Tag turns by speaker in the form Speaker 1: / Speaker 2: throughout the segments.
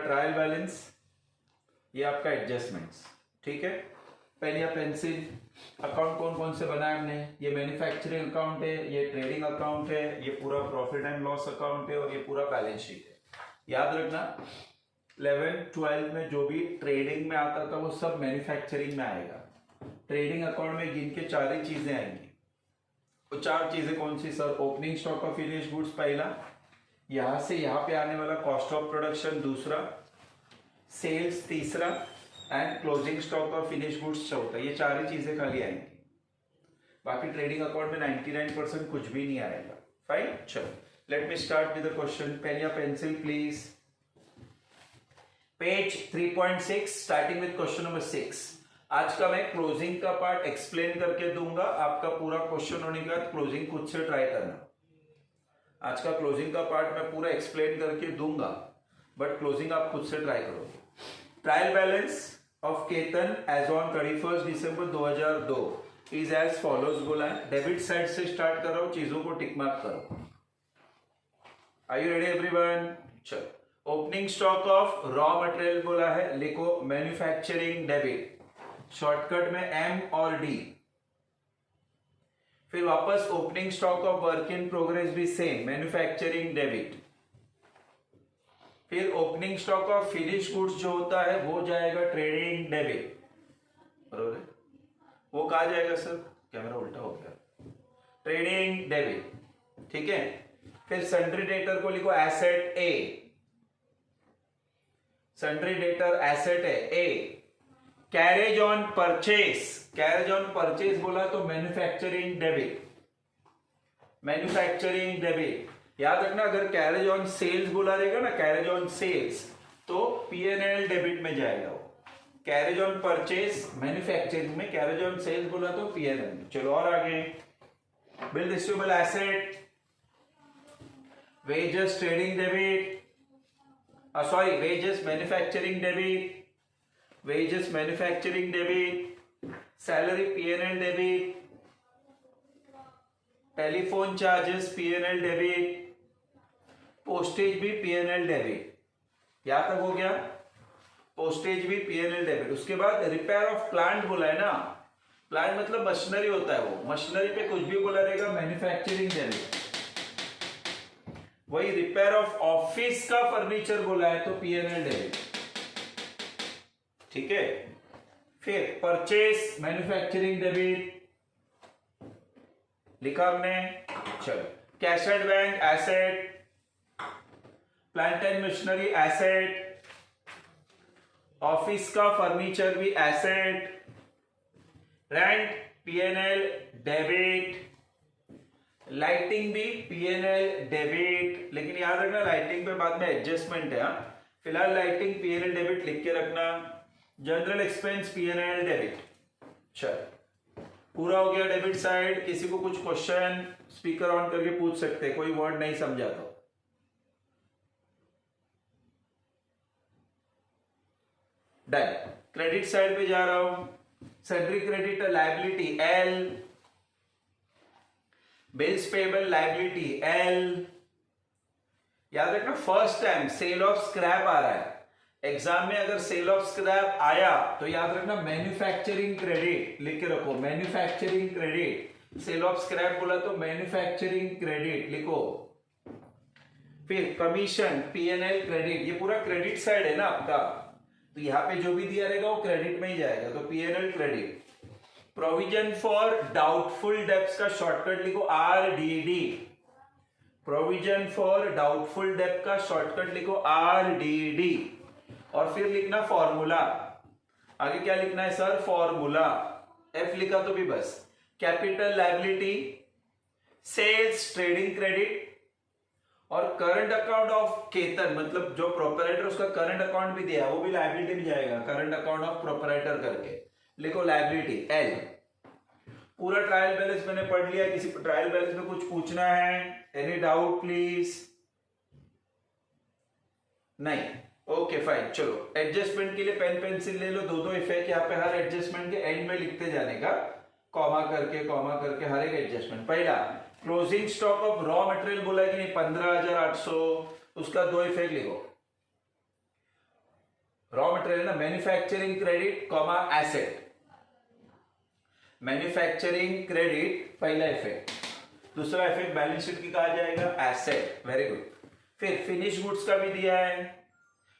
Speaker 1: Trial balance, ये आपका adjustments. ठीक है, पेन या पेंसिल। अकाउंट कौन कौन से बनाए हमने? ये मैन्युफैक्चरिंग अकाउंट है, ये ट्रेडिंग अकाउंट है, ये पूरा प्रॉफिट एंड लॉस अकाउंट है, और ये पूरा बैलेंस शीट है। याद रखना 11th 12th में जो भी ट्रेडिंग में आता था वो सब मैन्युफैक्चरिंग में आएगा। ट्रेडिंग अकाउंट में गिन के 4 ही चीजें आएंगी। वो 4 चीजें कौन सी sir? Opening stock of finish goods पहला, यहां से यहां पे आने वाला कॉस्ट ऑफ प्रोडक्शन दूसरा, सेल्स तीसरा, and closing stock of finish goods चौथा। ये 4 ही चीजें खाली आएंगी, बाकी ट्रेडिंग अकाउंट में 99% कुछ भी नहीं आएगा। फाइन, चलो let me start with the question. Pen या pencil please. Page 3.6 starting with question number 6। आज का मैं क्लोजिंग का पार्ट एक्सप्लेन करके दूंगा, आपका पूरा क्वेश्चन होने के बाद क्लोजिंग खुद से ट्राई करना। आज का क्लोजिंग का पार्ट मैं पूरा एक्सप्लेन करके दूंगा, बट क्लोजिंग आप खुद से ट्राई करोगे। Trial balance of Ketan as on 31 December 2002 is as follows बोला है। डेबिट साइड से स्टार्ट कर रहा हूं, चीजों को टिक मार्क करो। Are you ready everyone? चलो, opening stock of raw material बोला है, लिखो मैन्युफैक्चरिंग डेबिट, शॉर्टकट में एम और डी। फिर वापस opening stock of work in progress भी सेम, मैन्युफैक्चरिंग डेबिट। फिर opening stock of finish goods जो होता है वो जाएगा ट्रेडिंग डेबिट, बरोबर है? वो कहा जाएगा सर? कैमरा उल्टा हो गया। ट्रेडिंग डेबिट, ठीक है। फिर सन्ड्री डेटर को लिखो asset A, sundry debtor asset है A. Carriage on purchase, carriage on purchase बोला तो मैन्युफैक्चरिंग डेबिट, मैन्युफैक्चरिंग डेबिट। याद रखना, अगर कैरेज ऑन सेल्स बोला रहेगा ना, कैरेज ऑन सेल्स, तो पीएनएल डेबिट में जाएगा वो। कैरेज ऑन परचेस मैन्युफैक्चरिंग में, कैरेज ऑन सेल्स बोला तो पीएनएल में। चलो और आगे, bill receivable asset, wages trading debit, sorry wages manufacturing debit, wages manufacturing debit, salary PNL debit, telephone charges PNL debit, postage भी पीएनएल डेबिट। यहां तक हो गया, पोस्टेज भी पीएनएल डेबिट। उसके बाद रिपेयर ऑफ प्लांट बोला है ना, प्लांट मतलब मशीनरी होता है, वो मशीनरी पे कुछ भी बोला रहेगा मैन्युफैक्चरिंग डेबिट। वही रिपेयर ऑफ ऑफिस का फर्नीचर बोला है तो पीएनएल डेबिट, ठीक है। फिर परचेस मैन्युफैक्चरिंग डेबिट लिखा हमने। चलो, cash and bank asset, plant and machinery asset, office का फर्नीचर भी asset, rent PNL debit, lighting भी पीएनएल डेबिट। लेकिन याद रखना लाइटिंग पे बाद में एडजस्टमेंट है, हाँ। फिलहाल लाइटिंग पीएनएल डेबिट लिख के रखना। General expense PNL debit. चल, पूरा हो गया डेबिट साइड। किसी को कुछ क्वेश्चन स्पीकर ऑन करके पूछ सकते हैं, कोई वर्ड नहीं समझा तो। डन। क्रेडिट साइड पे जा रहा हूं। Sundry creditor liability L, bills payable liability L. याद रखना first time sale of scrap आ रहा है एग्जाम में। अगर सेल ऑफ स्क्रैप आया तो याद रखना मैन्युफैक्चरिंग क्रेडिट लिख के रखो, manufacturing credit. Sale of scrap बोला तो मैन्युफैक्चरिंग क्रेडिट लिखो। फिर कमीशन पीएनएल क्रेडिट, ये पूरा क्रेडिट साइड है ना आपका, तो यहां पे जो भी दिया रहेगा वो क्रेडिट में ही जाएगा, तो PNL credit. Provision for doubtful debts का शॉर्टकट लिखो आरडीडी। प्रोविजन फॉर डाउटफुल डेब्ट का शॉर्टकट लिखो आरडीडी। और फिर लिखना फॉर्मूला। आगे क्या लिखना है सर? फॉर्मूला। एफ लिखा तो भी बस। Capital liability, sales trading credit, और करंट अकाउंट ऑफ केतन, मतलब जो प्रोपराइटर उसका करंट अकाउंट भी दिया वो भी लायबिलिटी में जाएगा, करंट अकाउंट ऑफ प्रोपराइटर करके लिखो लायबिलिटी एल। पूरा ट्रायल बैलेंस मैंने पढ़ लिया। किसी ट्रायल बैलेंस में कुछ पूछना है? Any doubt please? नहीं, ओके फाइन। चलो, एडजस्टमेंट के लिए पेन पेंसिल ले लो, दो इफेक्ट यहाँ पे हर एडजस्टमेंट के एंड में लिखते जाने का, कॉमा करके हर एक एडजस्टमेंट। पहला closing stock of raw material बोला कि नहीं 15,800, उसका 2 इफेक्ट लिखो। रॉ मटेरियल ना, manufacturing credit comma asset, manufacturing credit पहला इफेक्ट, दूसरा इफेक्ट बैलेंस शीट की कहा जाएगा एसेट, वेरी गुड। फिर फिनिश गुड्स का भी दिया है,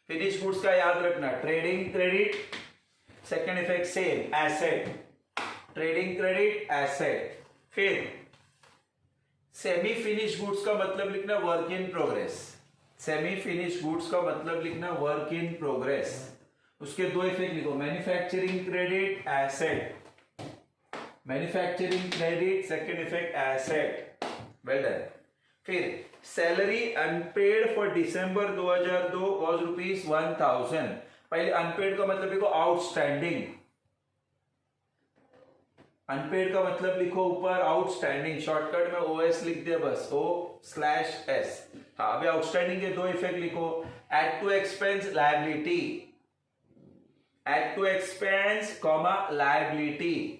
Speaker 1: फिनिश गुड्स का याद रखना trading credit, second effect same asset, trading credit asset. फिर सेमी फिनिश गुड्स का मतलब लिखना work in progress, semi finish goods का मतलब लिखना वर्क इन प्रोग्रेस, उसके दो इफेक्ट लिखो manufacturing credit asset, manufacturing credit second effect asset, well done. फिर salary unpaid for December 2002 was ₹1000, पहले अनपेड का मतलब लिखो आउटस्टैंडिंग, अनपेड का मतलब लिखो ऊपर आउटस्टैंडिंग, शॉर्टकट में ओएस लिख दिया बस, O/S। हाँ, अभी आउटस्टैंडिंग के दो इफेक्ट लिखो, add to expense liability, add to expense comma liability,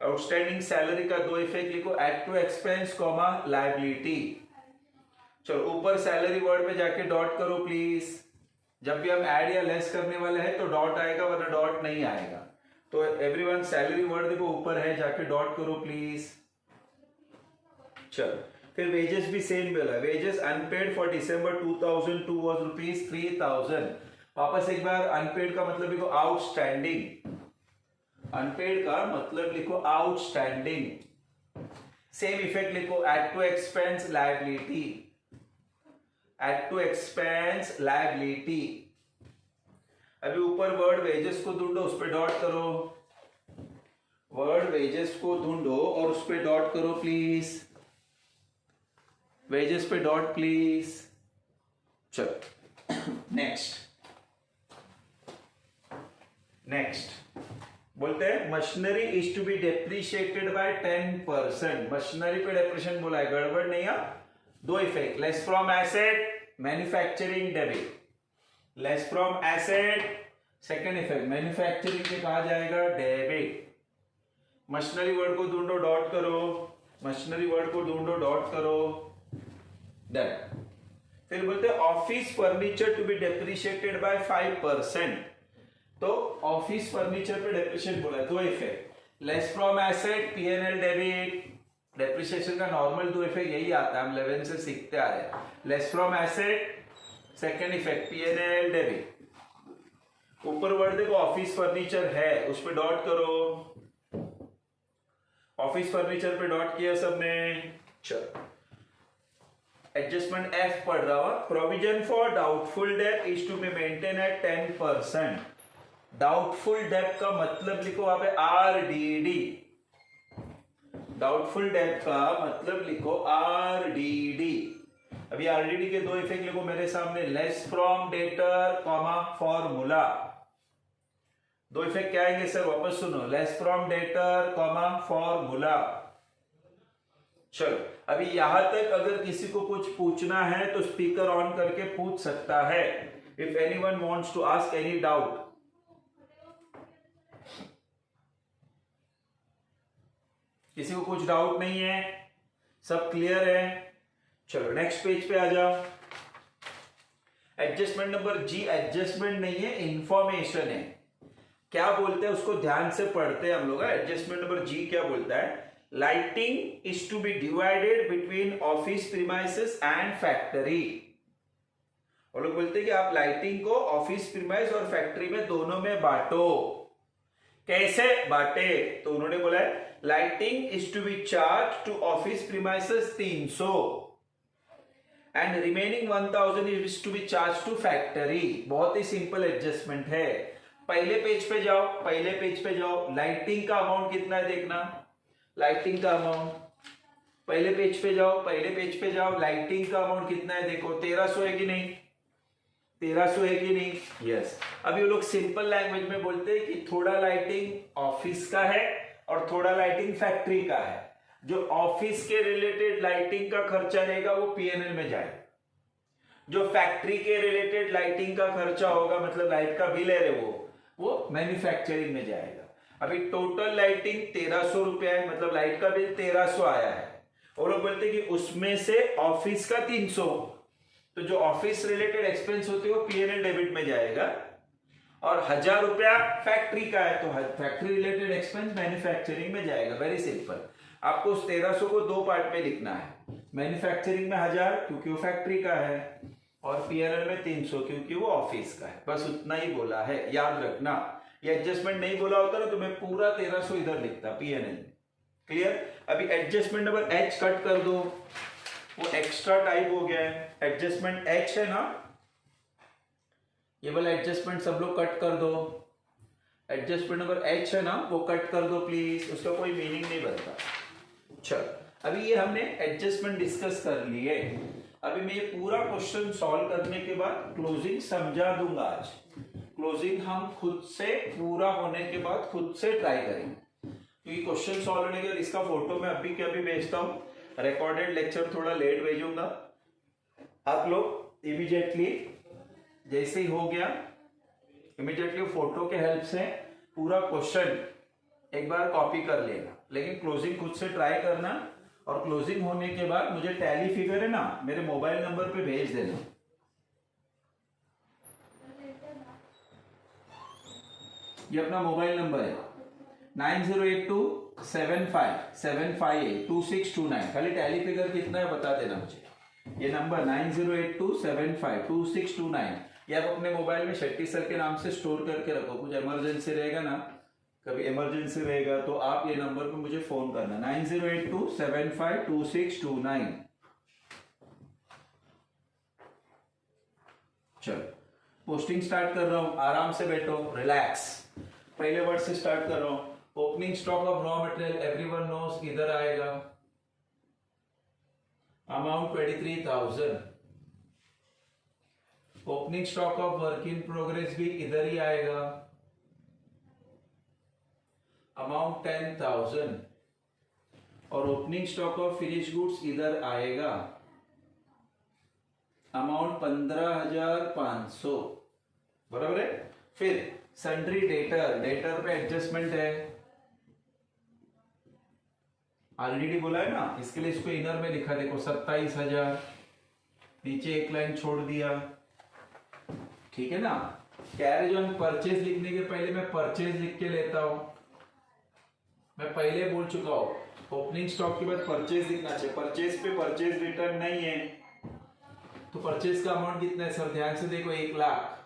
Speaker 1: outstanding salary का दो इफेक्ट लिखो, add to expense comma liability. चलो ऊपर सैलरी वर्ड में जाके डॉट करो प्लीज, जब भी हम ऐड या लेस करने वाले हैं तो डॉट आएगा वरना डॉट नहीं आएगा, तो एवरीवन सैलरी वर्ड देखो ऊपर है, जाके डॉट करो प्लीज। चलो फिर वेजेस भी सेम बोला, wages unpaid for December 2002 was ₹3000, वापस एक बार अनपेड का मतलब लिखो आउटस्टैंडिंग, अनपेड का मतलब लिखो आउटस्टैंडिंग, सेम इफेक्ट लिखो add to expense liability, add to expense liability. अभी ऊपर वर्ड वेजेस को ढूंढो, उस पर डॉट करो, वर्ड वेजेस को ढूंढो और उस पर डॉट करो प्लीज, वेजेस पे डॉट प्लीज। चलो नेक्स्ट बोलते हैं machinery is to be depreciated by 10%, machinery पे डेप्रिशिएशन बोला है, गड़बड़ नहीं है। दो इफेक्ट, less from asset manufacturing debit, less from asset second effect manufacturing के कहा जाएगा डेबिट। मशीनरी वर्ड को ढूंढो डॉट करो, मशीनरी वर्ड को ढूंढो डॉट करो, डन। फिर बोलते हैं office furniture to be depreciated by 5%, तो ऑफिस फर्नीचर पे डेप्रिशिएट बोला है, दो इफेक्ट, less from asset P&L debit, depreciation का नॉर्मल दो इफेक्ट यही आता है, हम 11 से सीखते आ रहे हैं, less from asset second effect P&L debit. ऊपर वर्ड देखो ऑफिस फर्नीचर है, उस पर डॉट करो, ऑफिस फर्नीचर पे डॉट किया सबने। चलो एडजस्टमेंट F पढ़ रहा हूं, provision for doubtful debt is to be maintain at 10%, doubtful debt का मतलब लिखो वहां पे RDD, डाउटफुल डेट का मतलब लिखो RDD। अभी RDD के दो इफेक्ट लिखो मेरे सामने, less from debtor comma formula, दो इफेक्ट क्या आएंगे सर वापस सुनो, less from debtor comma formula. चलो अभी यहां तक अगर किसी को कुछ पूछना है तो स्पीकर ऑन करके पूछ सकता है, if anyone wants to ask any doubt. किसी को कुछ डाउट नहीं है, सब क्लियर है? चलो नेक्स्ट पेज पे आ जाओ। एडजस्टमेंट नंबर G एडजस्टमेंट नहीं है, इंफॉर्मेशन है। क्या बोलते हैं उसको ध्यान से पढ़ते हैं हम लोग। एडजस्टमेंट नंबर G क्या बोलता है, lighting is to be divided between office premises and factory. वो लोग बोलते हैं कि आप लाइटिंग को ऑफिस प्रीमाइस और फैक्ट्री में दोनों में बांटो। कैसे बांटे? तो उन्होंने बोला है lighting is to be charge to office premises 300 and remaining 1000 is to be charge to factory. बहुत ही सिंपल एडजस्टमेंट है। पहले पेज पे जाओ, पहले पेज पे जाओ, लाइटिंग का अमाउंट कितना है देखना, लाइटिंग का अमाउंट। पहले पेज पे जाओ, पहले पेज पे जाओ, लाइटिंग का अमाउंट कितना है देखो, 1300 है कि नहीं, 1300 है कि नहीं? यस। अभी वो लोग सिंपल लैंग्वेज में बोलते हैं कि थोड़ा लाइटिंग ऑफिस का है और थोड़ा लाइटिंग फैक्ट्री का है। जो ऑफिस के रिलेटेड लाइटिंग का खर्चा रहेगा वो P&L में जाए, जो फैक्ट्री के रिलेटेड लाइटिंग का खर्चा होगा मतलब लाइट का बिल है वो मैन्युफैक्चरिंग में जाएगा। अभी टोटल लाइटिंग 1300 रुपया है, मतलब लाइट का बिल 1300 आया है। वो लोग बोलते हैं कि उसमें से ऑफिस का 300, तो जो ऑफिस रिलेटेड एक्सपेंस होते हैं वो P&L डेबिट में जाएगा और 1000 रुपया फैक्ट्री का है, तो फैक्ट्री रिलेटेड एक्सपेंस मैन्युफैक्चरिंग में जाएगा। Very simple. आपको उस 1300 को दो पार्ट में लिखना है। मैन्युफैक्चरिंग में 1000 क्योंकि वो फैक्ट्री का है, और पीएनएल में 300 क्योंकि वो ऑफिस का है। बस उतना ही बोला है, याद रखना। ये एडजस्टमेंट नहीं बोला होता ना तो मैं पूरा 1300 इधर लिखता पीएनएल में। क्लियर? अभी एडजस्टमेंट नंबर एच कट कर दो, वो एक्स्ट्रा टाइप हो गया है। एडजस्टमेंट एच है ना, ये वाला एडजस्टमेंट सब लोग कट कर दो। एडजस्टमेंट नंबर एच है ना, वो कट कर दो प्लीज, उसका कोई मीनिंग नहीं बनता। चल, अभी ये हमने एडजस्टमेंट डिस्कस कर लिए। अभी मैं ये पूरा क्वेश्चन सॉल्व करने के बाद क्लोजिंग समझा दूंगा। आज क्लोजिंग हम खुद से पूरा होने के बाद खुद से ट्राई करेंगे, क्योंकि क्वेश्चन सॉल्व होने के बाद इसका फोटो मैं अभी के अभी भेजता हूँ। रिकॉर्डेड लेक्चर थोड़ा लेट भेजूंगा। आप लोग इमीडिएटली जैसे ही हो गया, इमीडिएटली फोटो के हेल्प से पूरा क्वेश्चन एक बार कॉपी कर लेना, लेकिन क्लोजिंग खुद से ट्राई करना। और क्लोजिंग होने के बाद मुझे टैली फिगर है ना, मेरे मोबाइल नंबर पे भेज देना। ये अपना मोबाइल नंबर है 908275758262 खाली टैली फिगर कितना है बता देना मुझे। ये नंबर 9082752629 ये आप अपने मोबाइल में शेट्टी सर के नाम से स्टोर करके रखो। कुछ इमरजेंसी रहेगा ना, कभी इमरजेंसी रहेगा तो आप ये नंबर पे मुझे फोन करना 9082752629। चलो पोस्टिंग स्टार्ट कर रहा हूं, आराम से बैठो, रिलैक्स। पहले वर्ड से स्टार्ट कर रहा हूं। Opening stock of raw material everyone knows इधर आएगा, amount 23,000। Opening stock of work in progress भी इधर ही आएगा, अमाउंट 10,000। और opening stock of finish goods इधर आएगा, अमाउंट 15,500। बराबर है। फिर सन्ड्री डेटर, डेटर पे एडजस्टमेंट है, ऑलरेडी बोला है ना, इसके लिए इसको इनर में लिखा, देखो 27,000, नीचे एक लाइन छोड़ दिया, ठीक है ना। कैरेज ऑन परचेज लिखने के पहले मैं परचेज लिख के लेता हूं। मैं पहले बोल चुका हूं ओपनिंग स्टॉक के बाद परचेज लिखना चाहिए। परचेज पे परचेज रिटर्न नहीं है, तो परचेज का अमाउंट कितना है सर? ध्यान से देखो, 1 लाख।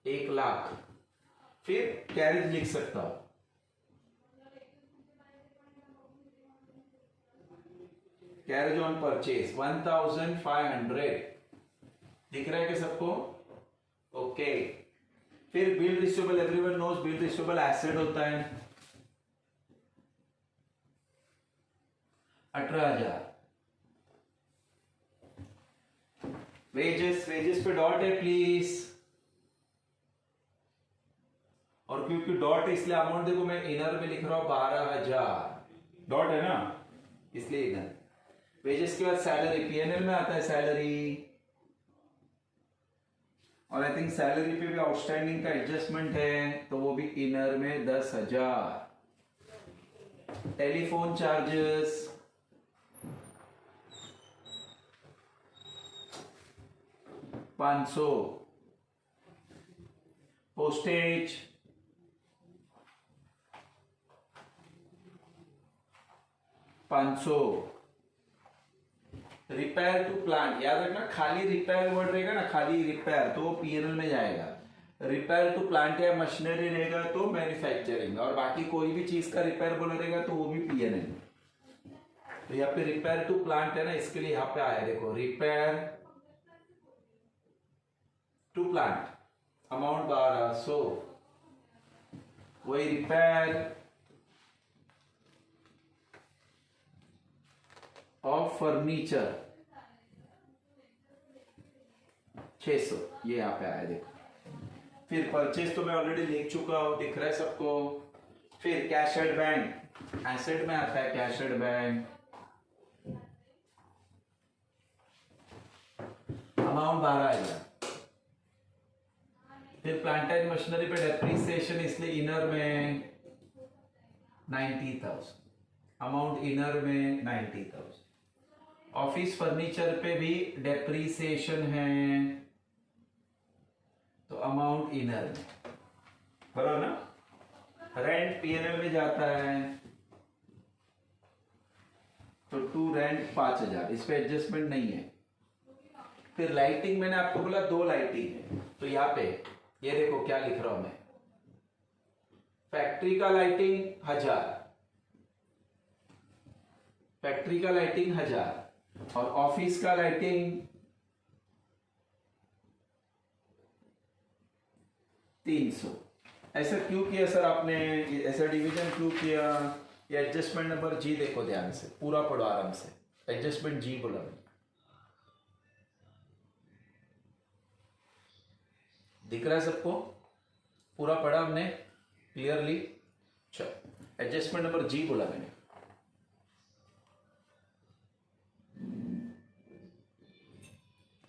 Speaker 1: 1 लाख। फिर कैरेज लिख सकता हूं, कैरेज ऑन परचेज 1,500 दिख रहा है कि सबको? ओके। फिर bill receivable, everyone knows bill receivable asset होता है 18,000। वेजेस, वेजेस पे डॉट है प्लीज, और क्योंकि डॉट है इसलिए अमाउंट देखो मैं इनर में लिख रहा हूं 12,000। डॉट है ना, इसलिए इनर। वेजेस के बाद सैलरी, पीएनएल में आता है सैलरी, और आई थिंक सैलरी पे भी आउटस्टैंडिंग का एडजस्टमेंट है, तो वो भी इनर में 10,000। Telephone charges 500, postage 500, repair to plant, याद रखना खाली रिपेयर वर्ड रहेगा ना, खाली रिपेयर तो पीएनएल में जाएगा। रिपेयर टू प्लांट या मशीनरी रहेगा तो मैन्युफैक्चरिंग, और बाकी कोई भी चीज का रिपेयर बोला रहेगा तो वो भी पीएनएल। तो यहाँ पे रिपेयर टू प्लांट है ना, इसके लिए यहाँ पे आया देखो, रिपेयर टू प्लांट अमाउंट 1200। वही रिपेयर ऑफ फर्नीचर 600, ये यहाँ पे आया देखो। फिर परचेज तो मैं ऑलरेडी लिख चुका हूं, दिख रहा है सबको। फिर कैश एट बैंक, एसेट में आता है कैश एट बैंक, अमाउंट 12,000। फिर प्लांट एंड मशीनरी पे डेप्रिसिएशन, इसलिए इनर में 90,000, अमाउंट इनर में 90,000। ऑफिस फर्नीचर पे भी डेप्रिसिएशन है, तो इनर में, बराबर ना। रेंट पीएनएल में जाता है तो टू रेंट 5,000, इस पे एडजस्टमेंट नहीं है। फिर लाइटिंग मैंने आपको बोला 2 लाइटिंग है, तो यहाँ पे ये देखो क्या लिख रहा हूं मैं, फैक्ट्री का लाइटिंग 1000, फैक्ट्री का लाइटिंग 1000 और ऑफिस का लाइटिंग 300। ऐसा क्यों किया सर आपने, ऐसा डिवीजन क्यों किया? ये एडजस्टमेंट नंबर जी देखो ध्यान से, पूरा पढ़ो आराम से, एडजस्टमेंट जी बोला मैंने, दिख रहा है सबको? पूरा पढ़ा हमने क्लियरली? चलो एडजस्टमेंट नंबर जी बोला मैंने।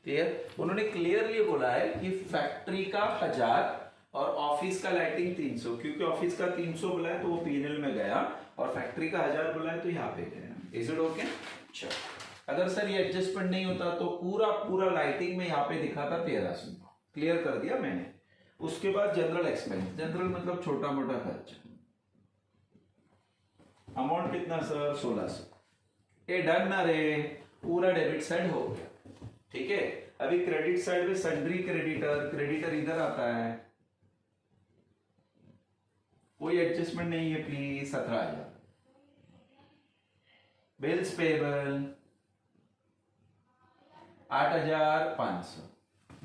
Speaker 1: क्लियर? उन्होंने क्लियरली बोला है कि फैक्ट्री का 1000 और ऑफिस का लाइटिंग 300, क्योंकि ऑफिस का 300 बोला है तो वो पीएनएल में गया और फैक्ट्री का 1000 बोला है तो यहाँ पे गया। Is it okay? चलो, अगर सर ये एडजस्टमेंट नहीं होता तो पूरा पूरा लाइटिंग में यहाँ पे दिखाता 1300। क्लियर कर दिया मैंने। उसके बाद जनरल एक्सपेंस, जनरल मतलब छोटा मोटा खर्च, अमाउंट कितना सर? 1600। ये डन ना रे, पूरा डेबिट साइड हो गया। ठीक है, अभी क्रेडिट साइड में सन्ड्री क्रेडिटर, क्रेडिटर इधर आता है, कोई एडजस्टमेंट नहीं है प्लीज, 17,000। बिल्स पेबल 8,500,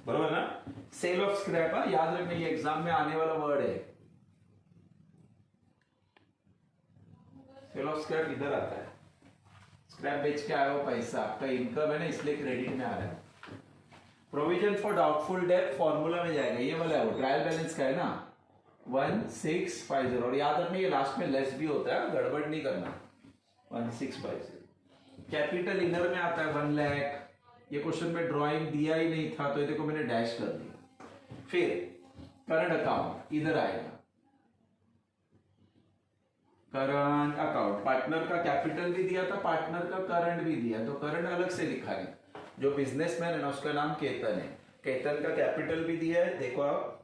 Speaker 1: बरोबर ना। सेल ऑफ स्क्रैप, याद रखना ये एग्जाम में आने वाला वर्ड है। सेल ऑफ स्क्रैप इधर आता है, स्क्रैप बेच के आया हो पैसा, आपका इनकम है ना, इसलिए क्रेडिट में आ रहा है। Provision for doubtful date formula में जाएगा, ये वाला है वो, ट्रायल बैलेंस का है ना, 1650। और याद रखना ये लास्ट में लेस भी होता है, गड़बड़ नहीं करना। 1650 कैपिटल इनर में आता है 1 लाख। ये क्वेश्चन में ड्राइंग दिया ही नहीं था तो ये देखो मैंने डैश कर दिया। फिर करंट अकाउंट इधर आएगा, करंट अकाउंट, पार्टनर का कैपिटल भी दिया था, पार्टनर का करंट भी दिया, तो करंट अलग से लिखा है। जो बिजनेसमैन है ना उसका नाम केतन है, केतन का कैपिटल भी दिया है, देखो आप,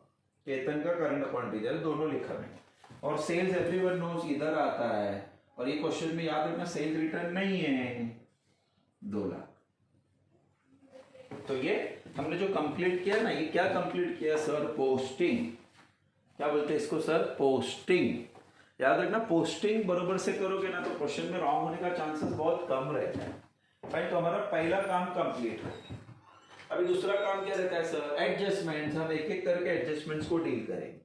Speaker 1: केतन का करंट अकाउंट भी दिया है, दोनों लिखा है। और सेल्स एवरीवन नोज इधर आता है, और ये क्वेश्चन में याद रखना सेल्स रिटर्न नहीं है, 2 लाख। तो ये हमने जो कंप्लीट किया ना, ये क्या कंप्लीट किया सर? पोस्टिंग। क्या बोलते हैं इसको सर? पोस्टिंग। याद रखना पोस्टिंग बरोबर से करोगे ना तो क्वेश्चन में रॉन्ग होने का चांसेस बहुत कम रहता है। भाई तो हमारा पहला काम कंप्लीट है। अभी दूसरा काम क्या रहता है सर? एडजस्टमेंट्स। हम एक एक करके एडजस्टमेंट्स को डील करेंगे।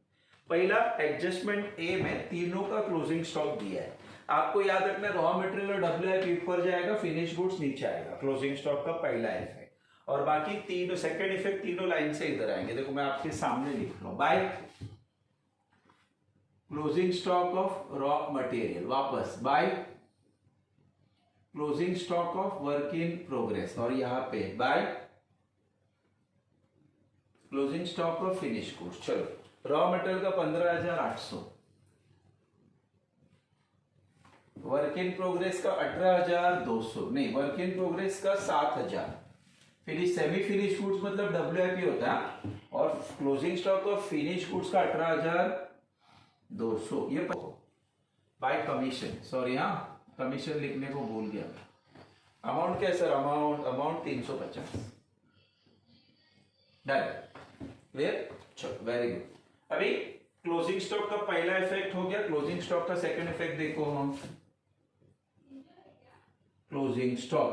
Speaker 1: पहला एडजस्टमेंट ए में तीनों का क्लोजिंग स्टॉक दिया है। आपको याद रखना रॉ मटेरियल और डब्ल्यूआईपी ऊपर जाएगा, फिनिश गुड्स नीचे आएगा, क्लोजिंग स्टॉक का पहला इफेक्ट। और बाकी तीनों सेकंड इफेक्ट तीनों लाइन से इधर आएंगे। देखो मैं आपके सामने लिख रहा हूं, by closing stock of raw material, वापस by closing stock of work in progress, और यहां पे by closing stock of finish goods. चलो रॉ मटेरियल का 15,800, वर्क इन प्रोग्रेस का 18,200, नहीं वर्क इन प्रोग्रेस का 7,000, फिनिश सेमी फिनिश गुड्स मतलब डब्ल्यूआईपी होता है, और closing stock of finish goods का 18,200। ये बाय कमीशन, सॉरी हाँ कमीशन लिखने को भूल गया। अमाउंट क्या है सर? अमाउंट 350। Done, clear? चलो वेरी गुड। अभी क्लोजिंग स्टॉक का पहला इफेक्ट हो गया, क्लोजिंग स्टॉक का सेकंड इफेक्ट देखो हम। क्लोजिंग स्टॉक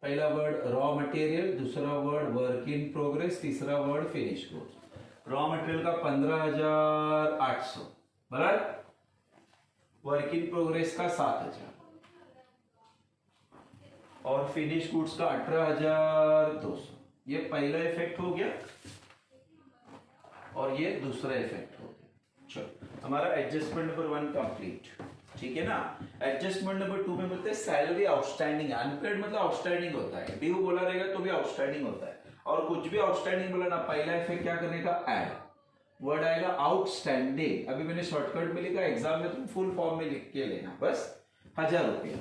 Speaker 1: पहला वर्ड रॉ मटेरियल, दूसरा वर्ड वर्क इन प्रोग्रेस, तीसरा word finish goods. Raw material का 15,800 बराबर, वर्क इन प्रोग्रेस का 7,000 और फिनिश गुड्स का 18,200। ये पहला इफेक्ट हो गया और ये दूसरा इफेक्ट हो गया। चलो हमारा एडजस्टमेंट नंबर 1 कंप्लीट, ठीक है ना। एडजस्टमेंट नंबर 2 में बोलते हैं सैलरी आउटस्टैंडिंग। अनपेड मतलब आउटस्टैंडिंग होता है, ड्यू बोला रहेगा तो भी आउटस्टैंडिंग होता है, और कुछ भी आउटस्टैंडिंग बोला ना, पहला इफेक्ट क्या करने का? ऐड, वर्ड आएगा आउटस्टैंडिंग। अभी मैंने शॉर्टकट में लिखा, एग्जाम में तुम फुल फॉर्म में लिख के लेना, बस 1,000 रुपया।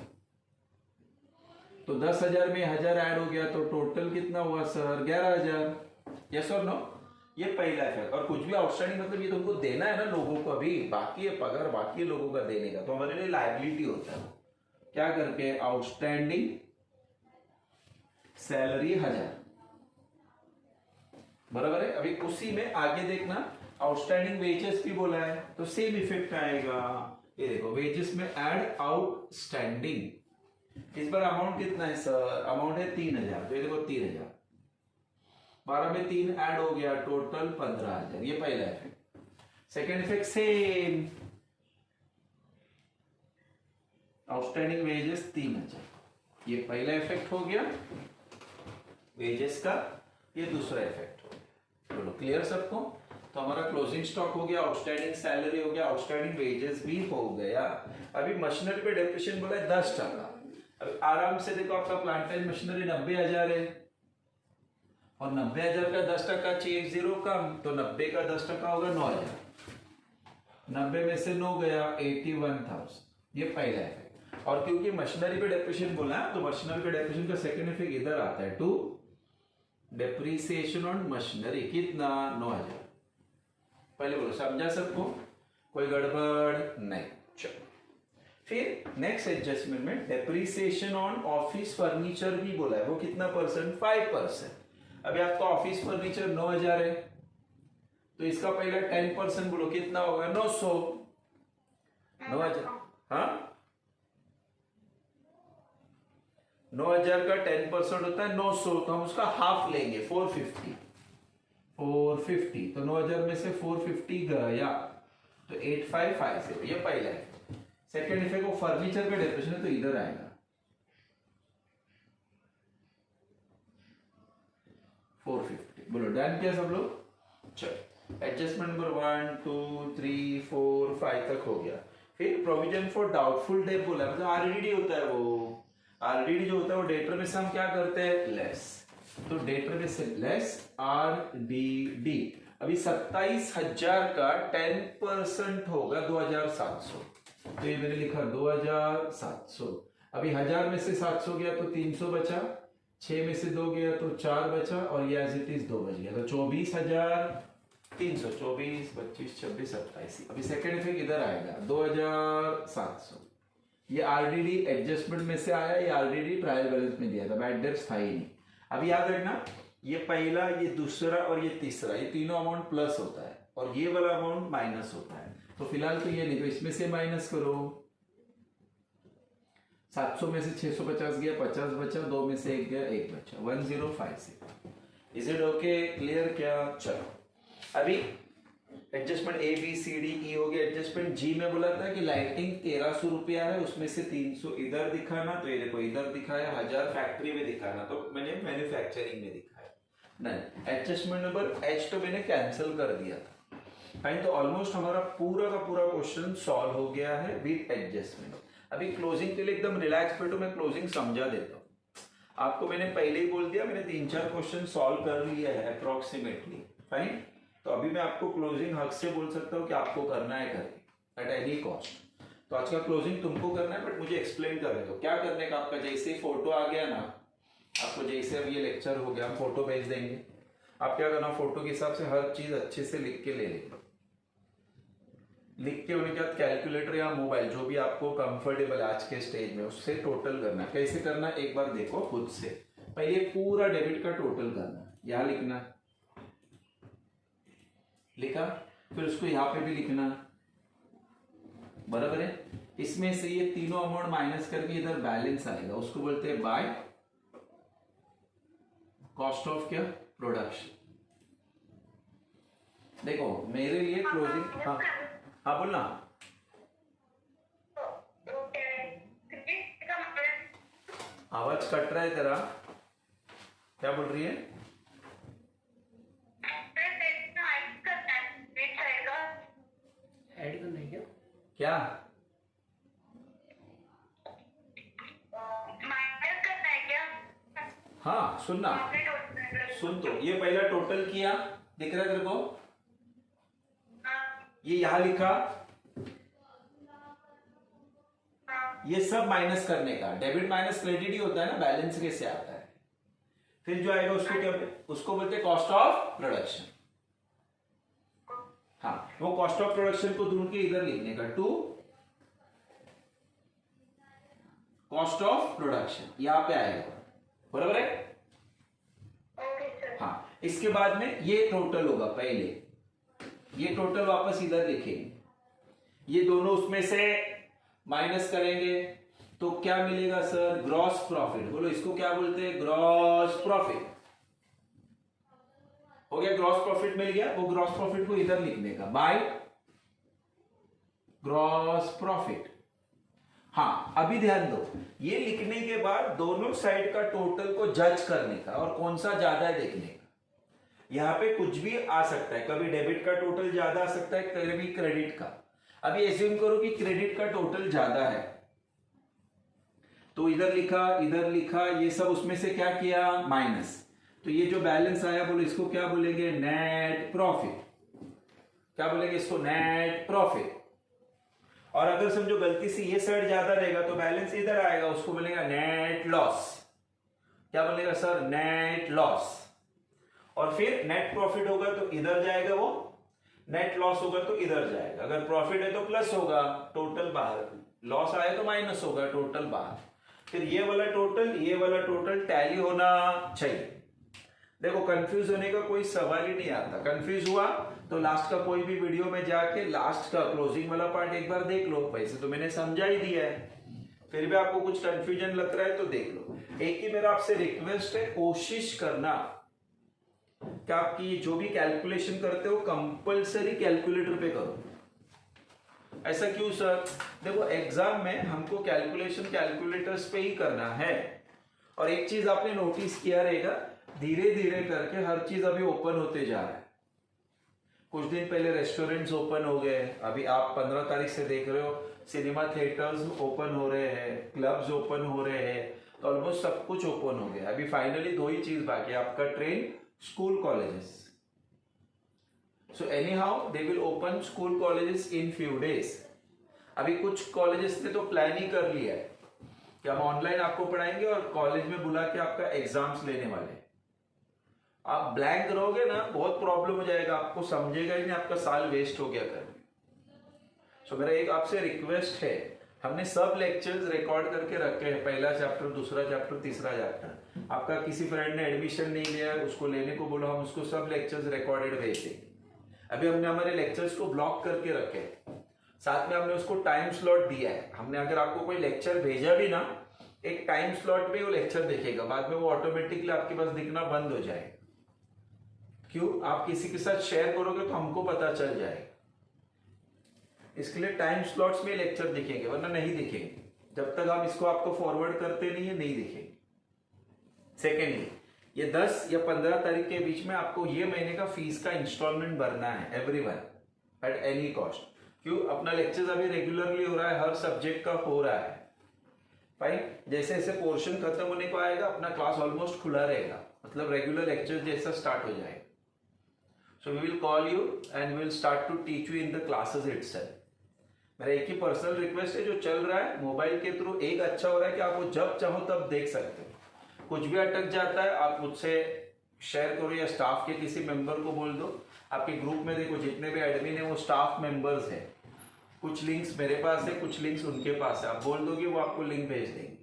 Speaker 1: तो 10,000 में 1,000 ऐड हो गया तो टोटल कितना हुआ सर? 11,000। यस और नो? ये पहला इफेक्ट। और कुछ भी आउटस्टैंडिंग मतलब ये तुमको देना है ना लोगों को, अभी बाकी है पगार, बाकी है लोगों का देने का, तो हमारे लिए लायबिलिटी होता है। क्या करके आउटस्टैंडिंग सैलरी 1000, बराबर है। अभी उसी में आगे देखना आउटस्टैंडिंग वेजेस भी बोला है, तो सेम इफेक्ट आएगा। ये देखो वेजेस में ऐड आउटस्टैंडिंग, इस बार अमाउंट कितना है सर, अमाउंट है 3000, तो ये देखो 3000, 12 में 3 ऐड हो गया, टोटल 15000। ये पहला effect. Second effect same, outstanding wages 3000, ये पहला इफेक्ट हो गया वेजेस का। ये दूसरा इफेक्ट हो गया। बोलो क्लियर सबको? तो हमारा क्लोजिंग स्टॉक हो गया, आउटस्टैंडिंग सैलरी हो गया, आउटस्टैंडिंग वेजेस भी हो गया। अभी मशीनरी पे डेप्रिसिएशन बोला है 10%। अभी आराम से देखो आपका प्लांट एंड मशीनरी 90,000 है, और 90,000 का 10% चेंज 0 कम, तो 90 का 10% होगा 9,000। 90 में से 9 गया 81,000। ये पहला है। और क्योंकि मशीनरी पे डेप्रिसिएशन बोला है, तो मशीनरी पे डेप्रिसिएशन का सेकंड इफेक्ट इधर आता है, टू डेप्रिसिएशन ऑन मशीनरी, कितना 9,000। पहले बोलो समझा सबको, कोई गड़बड़ नहीं। चलो फिर नेक्स्ट एडजस्टमेंट में डेप्रिसिएशन ऑन ऑफिस फर्नीचर भी बोला है, वो कितना परसेंट, 5%। अभी आपका ऑफिस फर्नीचर 9,000 है, तो इसका पहला 10% बोलो कितना होगा, 900। 9,000, हाँ 9,000 का 10% होता है 900, तो हम उसका हाफ लेंगे 450। 450, तो 9,000 में से 450 गया, तो 8550। ये पहला है। सेकेंड इफेक्ट वो फर्नीचर का डेप्रिसिएशन है, तो इधर आएगा 450। बोलो डन किया सब लोग? चलो एडजस्टमेंट नंबर 1 2 3 4 5 तक हो गया। फिर प्रोविजन फॉर डाउटफुल डेट बोला, मतलब आरडीडी होता है। वो आरडीडी जो होता है वो डेटर में से हम क्या करते हैं, लेस, तो डेटर में से लेस आरडीडी। अभी 27,000 का 10% होगा 2,700, तो ये मैंने लिखा 2,700। अभी 1000 में से 700 गया तो 300 बचा, 6 में से 2 गया तो 4 बचा, और ये एज इट इज 2 बच गया, तो 24,300। 24 25 26 27। अभी सेकेंड इफेक्ट इधर आएगा 2,700। ये आरडीडी एडजस्टमेंट में से आया, ये आरडीडी ट्रायल बैलेंस में दिया था, बैड डेट्स था ही नहीं। अभी याद रखना ये पहला, ये दूसरा और ये तीसरा, ये तीनों अमाउंट प्लस होता है, और ये वाला अमाउंट माइनस होता है। तो फिलहाल तो ये नहीं, तो इसमें से माइनस करो। 700 में से 650 गया, 50 बचा, 2 में से 1 गया, 1 बचा, 1056। इज इट ओके, क्लियर क्या? चलो अभी adjustment A B C D E हो गया। एडजस्टमेंट जी में बोला था कि लाइटिंग 1300 रुपया है, उसमें से 300 इधर दिखाना, तो ये देखो इधर दिखाया, 1000 फैक्ट्री में दिखाना, तो मैंने मैन्युफैक्चरिंग में दिखाया नहीं। एडजस्टमेंट नंबर एच तो मैंने कैंसिल कर दिया था। फाइन, तो ऑलमोस्ट हमारा पूरा का पूरा क्वेश्चन सॉल्व हो गया है विद एडजस्टमेंट। अभी क्लोजिंग के लिए एकदम रिलैक्स बैठो, मैं क्लोजिंग समझा देता हूँ आपको। मैंने पहले ही बोल दिया, मैंने 3-4 क्वेश्चन सॉल्व कर लिया है अप्रोक्सीमेटली। फाइन, तो अभी मैं आपको क्लोजिंग हक से बोल सकता हूँ कि आपको करना है करके, एट एनी कॉस्ट। तो आज का क्लोजिंग तुमको करना है, बट मुझे एक्सप्लेन कर रहे हो क्या करने का। आपका जैसे फोटो आ गया ना, आपको जैसे अब ये लेक्चर हो गया, हम फोटो भेज देंगे, आप क्या करना, फोटो के हिसाब से हर चीज अच्छे से लिख के ले लेंगे। लिख के होने के बाद कैलकुलेटर या मोबाइल जो भी आपको कंफर्टेबल है आज के स्टेज में, उससे टोटल करना। कैसे करना एक बार देखो खुद से। पहले पूरा डेबिट का टोटल करना, यहां लिखना, लिखा, फिर उसको यहां पे भी लिखना, बराबर है। इसमें से ये तीनों अमाउंट माइनस करके इधर बैलेंस आएगा, उसको बोलते हैं बाय कॉस्ट ऑफ क्या, प्रोडक्शन। देखो मेरे लिए क्लोजिंग, हाँ हाँ बोलना। आवाज कट रहा है तेरा, क्या बोल रही है?
Speaker 2: ऐड करना है क्या?
Speaker 1: क्या
Speaker 3: माइनस करना है क्या?
Speaker 1: हाँ सुनना, सुन, तो ये पहला टोटल किया, दिख रहा है तेरे को? ये यहां लिखा, ये सब माइनस करने का। डेबिट माइनस क्रेडिट ही होता है ना, बैलेंस कैसे आता है। फिर जो आएगा उसको क्या, उसको बोलते हैं कॉस्ट ऑफ प्रोडक्शन। हाँ, वो कॉस्ट ऑफ प्रोडक्शन को ढूंढ के इधर लिखने का, टू कॉस्ट ऑफ प्रोडक्शन यहां पे आएगा, बराबर है। हाँ, इसके बाद में ये टोटल होगा, पहले ये टोटल वापस इधर लिखेंगे, ये दोनों उसमें से माइनस करेंगे तो क्या मिलेगा सर, ग्रॉस प्रॉफिट। बोलो इसको क्या बोलते हैं, ग्रॉस प्रॉफिट। हो गया, ग्रॉस प्रॉफिट मिल गया। वो ग्रॉस प्रॉफिट को इधर लिखने का, बाय ग्रॉस प्रॉफिट। हाँ, अभी ध्यान दो, ये लिखने के बाद दोनों साइड का टोटल को जज करने का और कौन सा ज्यादा है देखने का। यहां पे कुछ भी आ सकता है, कभी डेबिट का टोटल ज्यादा आ सकता है, कभी क्रेडिट का। अभी एज्यूम करो कि क्रेडिट का टोटल ज्यादा है, तो इधर लिखा, ये सब उसमें से क्या किया, माइनस। तो ये जो बैलेंस आया, बोलो इसको क्या बोलेंगे, नेट प्रॉफिट। क्या बोलेंगे इसको, नेट प्रॉफिट। और अगर समझो गलती से ये साइड ज्यादा रहेगा तो बैलेंस इधर आएगा, उसको बोलेगा नेट लॉस। क्या बोलेगा सर, नेट लॉस। और फिर नेट प्रॉफिट होगा तो इधर जाएगा वो, नेट लॉस होगा तो इधर जाएगा। अगर प्रॉफिट है तो प्लस होगा, टोटल बाहर, लॉस आए तो माइनस होगा, टोटल बाहर। फिर ये वाला टोटल टैली होना चाहिए। देखो, कंफ्यूज होने का कोई सवाल ही नहीं आता। कंफ्यूज हुआ तो लास्ट का कोई भी वीडियो में जाके लास्ट का क्लोजिंग वाला पार्ट एक बार देख लो। वैसे तो मैंने समझा ही दिया है, फिर भी आपको कुछ कंफ्यूजन लग रहा है तो देख लो। एक ही मेरा आपसे रिक्वेस्ट है, कोशिश करना कि आपकी जो भी कैलकुलेशन करते हो कंपलसरी कैलकुलेटर पे करो। ऐसा क्यों सर, देखो एग्जाम में हमको कैलकुलेशन कैलकुलेटर्स पे ही करना है। और एक चीज आपने नोटिस किया रहेगा, धीरे धीरे करके हर चीज अभी ओपन होते जा रहा है। कुछ दिन पहले रेस्टोरेंट्स ओपन हो गए, अभी आप 15 तारीख से देख रहे हो सिनेमा थिएटर्स ओपन हो रहे हैं, क्लब्स ओपन हो रहे हैं, तो ऑलमोस्ट सब कुछ ओपन हो गया। अभी फाइनली दो ही चीज बाकी, आपका train, school, colleges. So anyhow they will open school colleges in few days. अभी कुछ कॉलेजेस ने तो प्लान ही कर लिया है कि हम ऑनलाइन आपको पढ़ाएंगे और कॉलेज में बुला के आपका एग्जाम्स लेने वाले। आप ब्लैंक रहोगे ना, बहुत प्रॉब्लम हो जाएगा, आपको समझेगा ही नहीं, आपका साल वेस्ट हो गया कर। सो मेरा एक आपसे रिक्वेस्ट है, हमने सब लेक्चर्स रिकॉर्ड करके रखे हैं, पहला चैप्टर, दूसरा चैप्टर, तीसरा चैप्टर। आपका किसी फ्रेंड ने एडमिशन नहीं लिया, उसको लेने को बोलो, हम उसको सब लेक्चर्स रिकॉर्डेड भेज देंगे। अभी हमने हमारे लेक्चर्स को ब्लॉक करके रखे, साथ में हमने उसको टाइम स्लॉट दिया है। हमने अगर आपको कोई लेक्चर भेजा भी ना, एक टाइम स्लॉट पे वो लेक्चर देखेगा, बाद में वो ऑटोमेटिकली आपके पास दिखना बंद हो जाएगा। क्यों, आप किसी के साथ शेयर करोगे तो हमको पता चल जाएगा। इसके लिए टाइम स्लॉट्स में लेक्चर दिखेंगे, वरना नहीं दिखेंगे। जब तक हम इसको आपको फॉरवर्ड करते नहीं है, नहीं दिखेंगे। सेकेंडली, ये 10 या 15 तारीख के बीच में आपको ये महीने का फीस का इंस्टॉलमेंट भरना है, एवरीवन एट एनी कॉस्ट। क्यों, अपना लेक्चर्स अभी रेगुलरली हो रहा है, हर सब्जेक्ट का हो रहा है। फाइन, जैसे जैसे पोर्शन खत्म होने को आएगा अपना क्लास ऑलमोस्ट खुला रहेगा, मतलब रेगुलर लेक्चर जैसा स्टार्ट हो जाएगा। So we will call you and will start to teach you in the classes itself. मेरा एक ही पर्सनल रिक्वेस्ट है, जो चल रहा है मोबाइल के थ्रू, एक अच्छा हो रहा है कि आप वो जब चाहो तब देख सकते हो। कुछ भी अटक जाता है आप मुझसे शेयर करो या स्टाफ के किसी मेंबर को बोल दो। आपके ग्रुप में देखो जितने भी एडमिन है वो स्टाफ मेंबर्स है। कुछ लिंक्स मेरे पास है, कुछ लिंक्स उनके पास है, आप बोल दोगे वो आपको लिंक भेज देंगे।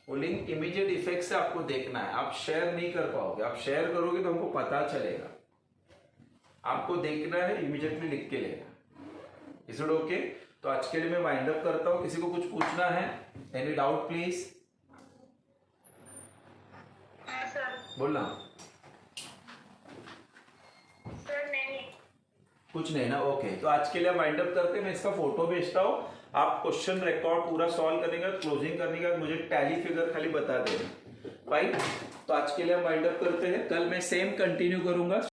Speaker 1: वो लिंक इमीडिएट इफेक्ट से आपको देखना है, आप शेयर नहीं कर पाओगे। आप शेयर करोगे तो हमको पता चलेगा, आपको देखना है, इमीडिएटली लिख के लेना। Is it okay? तो आज के लिए मैं वाइंड अप करता हूँ। किसी को कुछ पूछना है, एनी डाउट प्लीज बोलना।
Speaker 2: सर नहीं,
Speaker 1: कुछ नहीं ना, ओके। तो आज के लिए वाइंड अप करते हैं। मैं इसका फोटो भेजता हूँ, आप क्वेश्चन रिकॉर्ड पूरा सॉल्व करने का, क्लोजिंग करने का मुझे टैली फिगर खाली बता देना। फाइन, तो आज के लिए हम वाइंड अप करते हैं। कल मैं सेम कंटिन्यू करूंगा।